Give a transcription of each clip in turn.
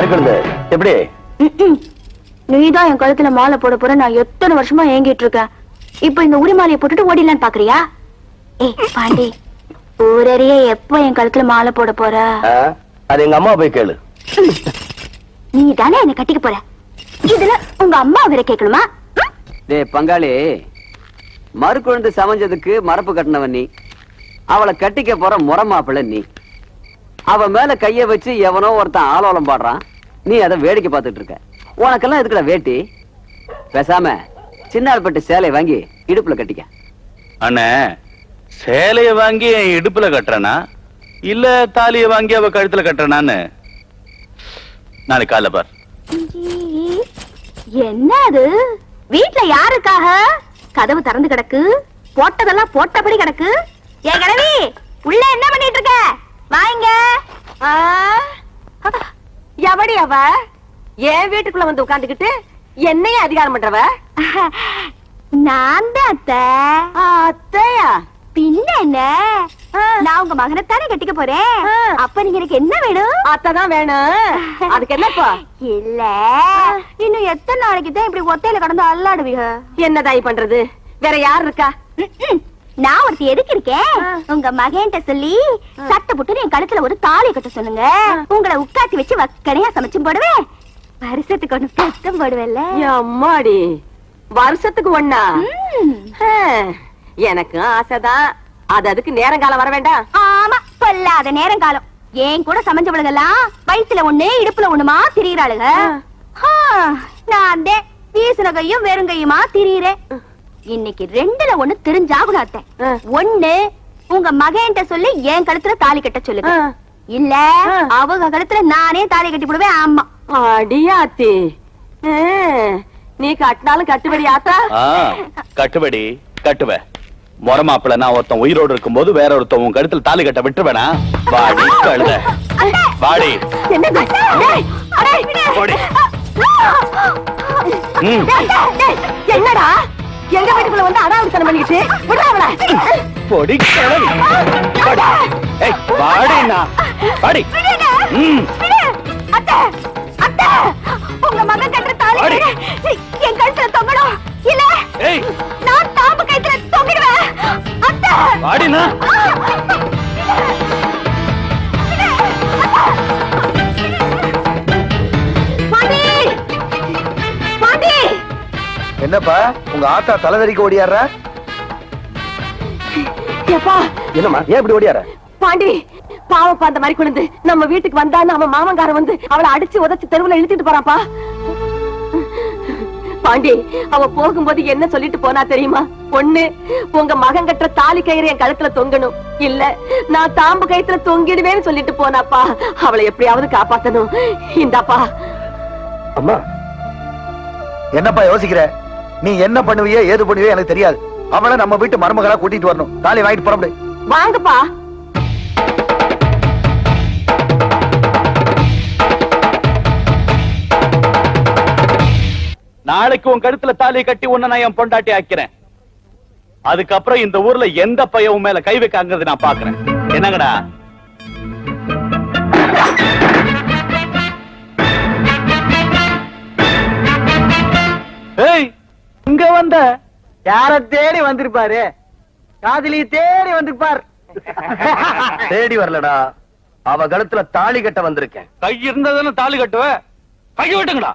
கேக்குறது எப்படி? நீதான் என் கழுத்துல மாலை போட போற. நான் எத்தனை வருஷமா ஏங்கிட்டு இருக்கேன். இப்ப இந்த உரி மாலையை போட்டுட்டு ஓடிடலான்னு பாக்குறியா? ஏய் பாண்டி, ஊரறிய எப்ப என் கழுத்துல மாலை போட போற? அது எங்க அம்மா போய் கேளு. நீ தானே என்ன கட்டிக்க போற. இதுல உங்க அம்மா வேற கேட்கணுமா? டேய் பங்காளி, மறு குழந்தை சமைஞ்சதுக்கு மரப்பு கட்டினவன் நீ. அவளை கட்டிக்க போற முறை மாப்பிள்ள நீ. அவ மேல கைய வச்சு எவனோ ஒருத்தன் ஆலோலம் பாடுறான். நீ அதை வேடிக்கை பார்த்துட்டு இருக்க. உனக்கெல்லாம் எதுக்குடா வேட்டி? பேசாம சின்னாள்பட்டு சேலை வாங்கி இடுப்புல கட்டிக்க. அண்ணே, சேலைய வாங்கி என் இடுப்புல கட்டுறனா இல்ல தாலிய வாங்கி அவ கழுத்துல கட்டுறனான்னு நாளைக்கு காலைல பார். என்ன அது? வீட்டுல யாருக்காக கதவு திறந்து கிடக்கு? போட்டதெல்லாம் போட்டபடி கிடக்கு. ஏ கிழவி, உள்ள என்ன பண்ணிட்டு இருக்க? வாங்க. எவடி அவ என் வீட்டுக்குள்ள வந்து உட்கார்ந்துகிட்டு என்னைய அதிகாரம் பண்றவ? நான் தான் அத்தை. அத்தையா? பின்ன என்ன, நான் உங்க மகனைத்தானே கட்டிக்க போறேன். அப்ப நீங்க எனக்கு என்ன வேணும்? அத்தைதான் வேணும். அதுக்கு என்னப்பா? இல்ல, இன்னும் எத்தனை நாளைக்கு தான் இப்படி ஒத்தையில கடந்து அல்லாடுவீங்க? என்ன தாய் பண்றது? வேற யார் இருக்கா? நான் ஒருத்தி எதுக்கு இருக்கேன். உங்க மகன்கிட்ட சொல்லி சட்டை போட்டு என் கழுத்துல ஒரு தாலி கட்ட சொல்லுங்க. உங்களை உட்காத்தி வச்சு வக்கனையா சமைச்சும் போடுவேன். வருஷத்துக்கு ஒண்ணு கஷ்டம் போடுவேன்ல. அம்மாடி, வருஷத்துக்கு ஒண்ணா? எனக்கு ஆசைதான். அதுக்கு நேரங்காலம் வர வேண்டாம். ஆமா, பொல்லாத நேரங்காலம். ஏன் கூட சமைஞ்சவளுகெல்லாம் வயிற்றுல ஒண்ணு இடுப்புல ஒண்ணுமா திரியிறாளுக. நான் வீசுன கையும் வெறுங்கையுமா திரியிறேன். இன்னைக்கு ரெண்டுல ஒண்ணு தெரிஞ்சாகணும் அத்தை. ஒண்ணு, உங்க மகன்கிட்ட சொல்லி என் கழுத்துல தாலி கட்ட சொல்லுங்க. இல்ல அவங்க கழுத்துல நானே தாலி கட்டி போடுவேன். ஆமா. அடியாத்தி, நீ கட்டினாலும் கட்டுபடி ஆத்தா? கட்டுபடி கட்டுவ. முறை மாப்பிள்ள நான் ஒருத்தன் உயிரோடு இருக்கும் போது வேற ஒருத்தன் உன் கழுத்துல தாலி கட்ட விட்டுருவேனா? வாடி கழுத, வாடி. என்னடா எங்க வீட்டுக்குள்ள வந்து அடாவடித்தனம் பண்ணிக்கிட்டு விடுறாவல? பொடி கிழவி. ஏய் வாடினா, வாடி. அத்தை, அத்தை, உங்க மகன் கட்டுற தாலி என் கழுத்துல தொங்கணும். இல்ல நான் தாம்பு கழுத்துல தொங்கிடுவேன். அத்தை, வாடினா. பாண்டி, பாண்டி. என்னப்பா உங்க ஆத்தா தலைவரிக்கு ஓடியாரா? என்னம்மா ஏன் இப்படி ஓடியார? பாண்டி, பாவப்பா அந்த மாதிரி குழந்தை நம்ம வீட்டுக்கு வந்தா நம்ம மாமங்கார வந்து அவளை அடிச்சு உதச்சு தெருவுல இழுத்துட்டு போறாப்பா. பாண்டி, அவ போகும்போது என்ன சொல்லிட்டு போனா தெரியுமா? ஒண்ணு, உங்க மகன் கட்டுற தாலி கயிறு என் கழுத்துல தொங்கணும். இல்ல நான் தாம்பு கயித்துல தொங்கிடுவேன்னு சொல்லிட்டு போனாப்பா. அவளை எப்படியாவது காப்பாத்தணும். இந்தாப்பா. அம்மா என்னப்பா யோசிக்கிற? நீ என்ன பண்ணுவியோ ஏது பண்ணுவியோ எனக்கு தெரியாது. அவளை நம்ம வீட்டு மருமகளா கூட்டிட்டு வரணும். தாலி வாங்கிட்டு புறப்படு. வாங்கப்பா. நாளைக்கு உன் கழுத்துல தாலியை கட்டி உன்னை நான் என் பொண்டாட்டி ஆக்கிறேன். அதுக்கப்புறம் இந்த ஊர்ல எந்த பையன் மேல கை வைக்காங்கிறது நான் பாக்குறேன். என்னங்கடா? ஏய், இங்க வந்த யார தேடி வந்திருப்பாரு? காதலி தேடி வந்திருப்பார். தேடி வரலடா, அவ கழுத்துல தாலி கட்ட வந்திருக்கேன். கை இருந்ததுன்னு தாலி கட்டுவ. கை விட்டுங்கடா.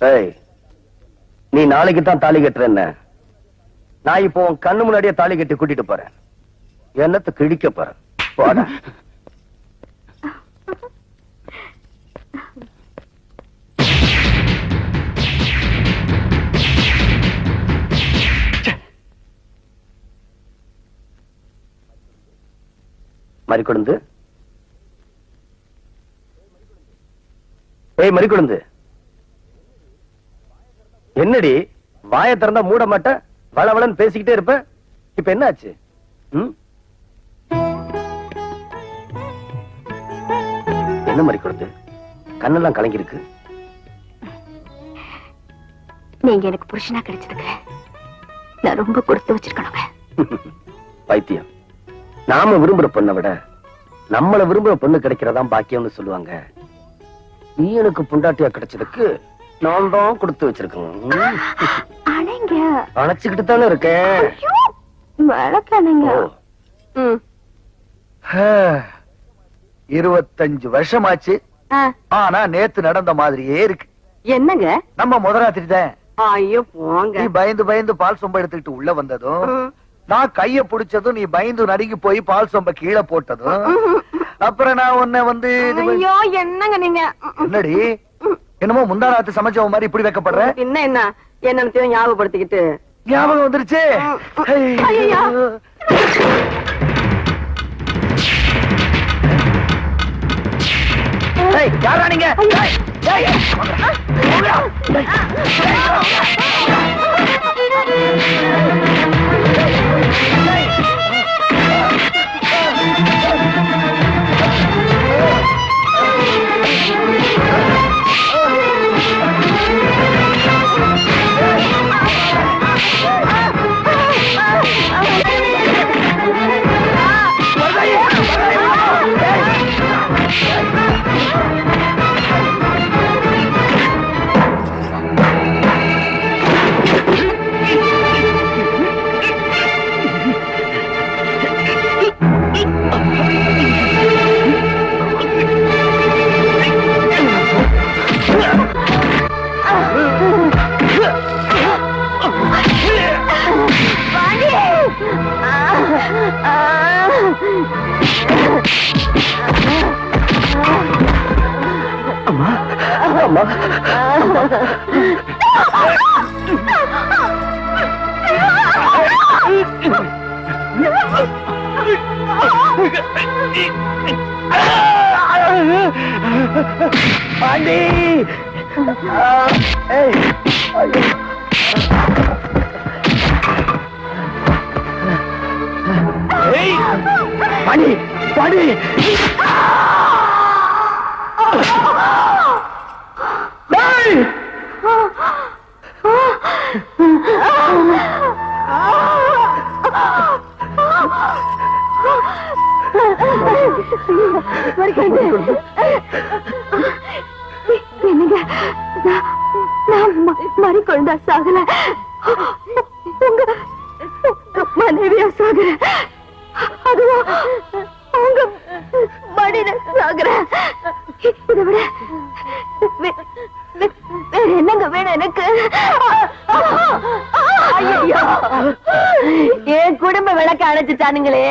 ஏய், நீ நாளைக்கு தான் தாலி கட்டுற என்ன? நான் இப்போ உன் கண்ணு முன்னாடியே தாலி கட்டி கூட்டிட்டு போறேன். என்னத்தை கிழிக்க போறேன். போடா. மறிக்கொழுந்து, ஏய் மறிக்கொழுந்து, என்னடி வாயை திறந்தா மூட மாட்ட, வளவளன்னு பேசிக்கிட்டே இருப்ப. இப்ப என்ன ஆச்சு? என்ன மறிக்கொழுந்து, கண்ணெல்லாம் கலங்கி இருக்கு. நீங்க எனக்கு புருஷனா கிடைச்சதுக்கு நான் ரொம்ப கொடுத்து வச்சிருக்கணுங்க. பைத்தியம். நாம விரும்புற பொண்ணை விட நம்மள விரும்புற பொண்ணு கிடைக்கிறதா பாக்கியம்னு சொல்லுவாங்க. நீ எனக்கு புண்டாட்டியா கிடைச்சதுக்கு நான் தான் கொடுத்து வச்சிருக்கேன். அணைச்சுக்கிட்டு தானே இருக்கேன். 25 வருஷமாச்சு. ஆனா நேத்து நடந்த மாதிரியே இருக்கு. என்னங்க? நம்ம முதலாத்திரி தான். ஐயோ போங்க. நீ பயந்து பயந்து பால் சொம்ப எடுத்துக்கிட்டு உள்ள வந்ததும், நான் கைய புடிச்சதும் நீ பயந்து நடுங்கி போய் பால் சொம்ப கீழே போட்டதும், அப்புறம் நான் உன்னை வந்து ஐயோ என்னங்க நீங்க? என்னடி என்னமோ முந்தானாத்து சமைச்சவ மாதிரி இப்படி வைக்கப்படுற? என்ன என்ன என்ன ஞாபகப்படுத்திக்கிட்டு ஞாபகம் வந்துருச்சு. ஐயோ. யாரா நீங்க? பாண்டி, பாண்டி, பாண்டி. என்னங்க, நான் மறிக்கொண்டா சாகல, உங்க மனைவியா சாகுற, அதுவும் உங்க மடியில சாகுற. இதை விட வேற என்னங்க வேணும் எனக்கு? என் குடும்ப விளக்க அணைச்சுட்டானுங்களே.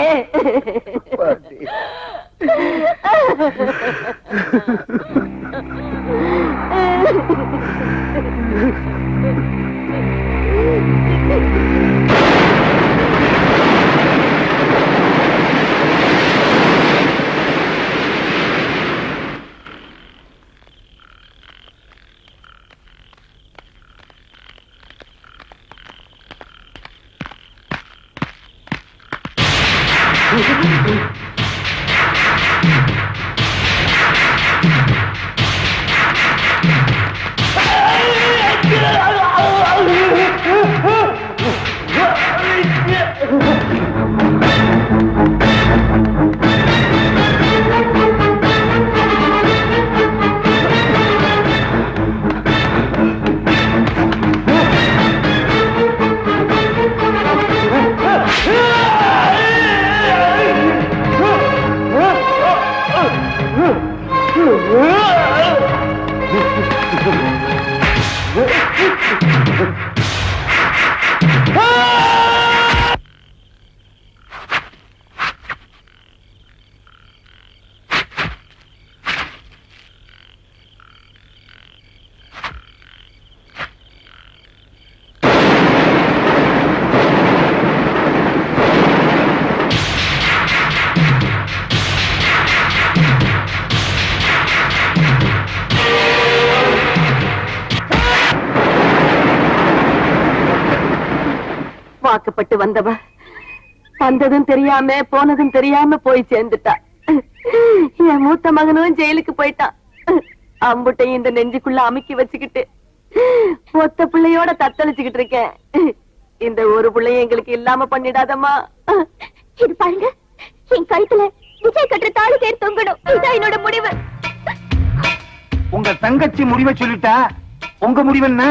வாக்கப்பட்டு வந்தவ வந்ததும் தெரியாம போனதும் தெரியாம போய் சேர்ந்துட்டா. என் மூத்த மகனும் ஜெயிலுக்கு போயிட்டான். அம்புட்டையும் இந்த நெஞ்சுக்குள்ள அமுக்கி வச்சுக்கிட்டு ஒத்த பிள்ளையோட தத்தளிச்சுக்கிட்டு இருக்கேன். இந்த ஒரு பிள்ளைய எங்களுக்கு இல்லாம பண்ணிடாதம்மா. இது பாருங்க, என் கழுத்துல விஜய் கட்டுற தாலி கயிறு தொங்கணும். இதான் என்னோட முடிவு. உங்க தங்கச்சி முடிவை சொல்லிட்டா, உங்க முடிவு என்ன?